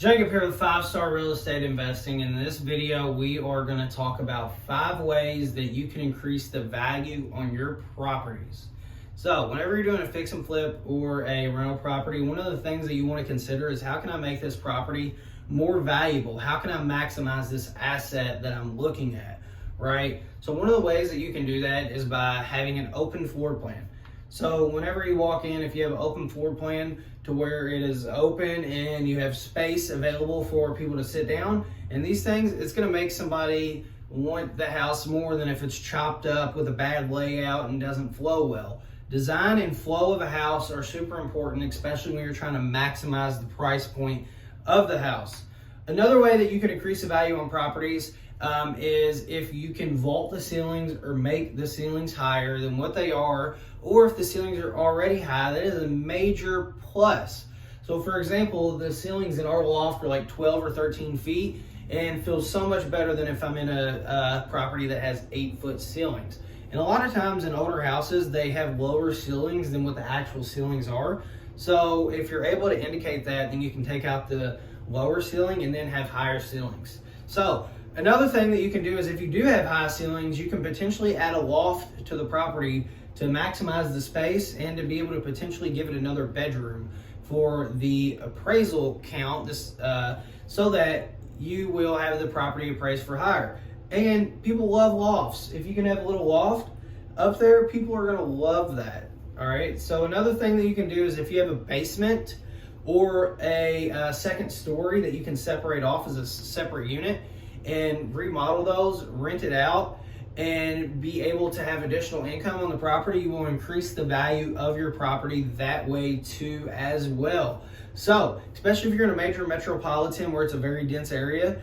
Jacob here with 5-Star Real Estate Investing. In this video, we are going to talk about 5 ways that you can increase the value on your properties. So whenever you're doing a fix and flip or a rental property, one of the things that you want to consider is how can I make this property more valuable? How can I maximize this asset that I'm looking at, right? So one of the ways that you can do that is by having an open floor plan. So whenever you walk in, if you have an open floor plan to where it is open and you have space available for people to sit down and these things, it's going to make somebody want the house more than if it's chopped up with a bad layout and doesn't flow well. Design and flow of a house are super important, especially when you're trying to maximize the price point of the house. Another way that you can increase the value on properties is if you can vault the ceilings or make the ceilings higher than what they are, or if the ceilings are already high, that is a major plus. So for example, the ceilings in our loft are like 12 or 13 feet and feels so much better than if I'm in a property that has 8-foot ceilings. And a lot of times in older houses, they have lower ceilings than what the actual ceilings are. So if you're able to indicate that, then you can take out the lower ceiling and then have higher ceilings. So another thing that you can do is if you do have high ceilings, you can potentially add a loft to the property to maximize the space and to be able to potentially give it another bedroom for the appraisal count, so that you will have the property appraised for higher. And people love lofts. If you can have a little loft up there, people are gonna love that, all right? So another thing that you can do is if you have a basement or a second story that you can separate off as a separate unit and remodel those, rent it out, and be able to have additional income on the property, you will increase the value of your property that way too as well. So, especially if you're in a major metropolitan where it's a very dense area,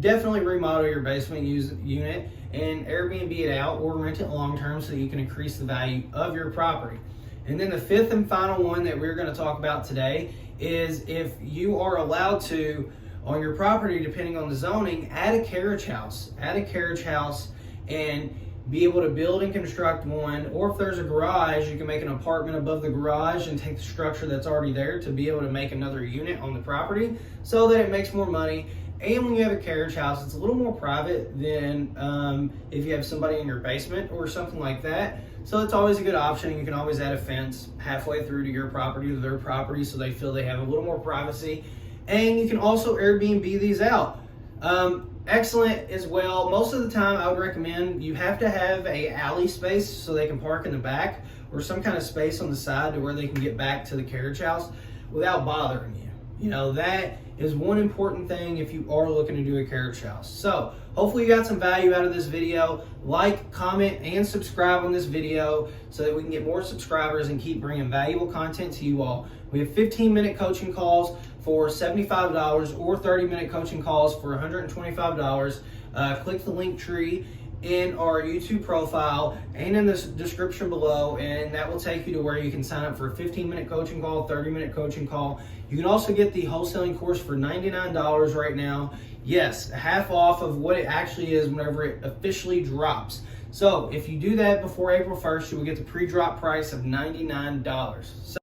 definitely remodel your basement unit and Airbnb it out or rent it long-term so you can increase the value of your property. And then the fifth and final one that we're going to talk about today is if you are allowed to, on your property, depending on the zoning, add a carriage house. Add a carriage house and be able to build and construct one, or if there's a garage, you can make an apartment above the garage and take the structure that's already there to be able to make another unit on the property so that it makes more money. And when you have a carriage house, it's a little more private than if you have somebody in your basement or something like that. So it's always a good option. You can always add a fence halfway through to your property to their property so they feel they have a little more privacy. And you can also Airbnb these out. Excellent as well. Most of the time I would recommend you have to have a alley space so they can park in the back or some kind of space on the side to where they can get back to the carriage house without bothering you. You know, that is one important thing if you are looking to do a carriage house. So hopefully you got some value out of this video. Like, comment, and subscribe on this video so that we can get more subscribers and keep bringing valuable content to you all. We have 15-minute coaching calls for $75 or 30-minute coaching calls for $125. Click the link tree in our YouTube profile and in the description below, and that will take you to where you can sign up for a 15-minute coaching call, 30-minute coaching call. You can also get the wholesaling course for $99 right now. Yes, half off of what it actually is whenever it officially drops. So if you do that before April 1st, you will get the pre-drop price of $99. So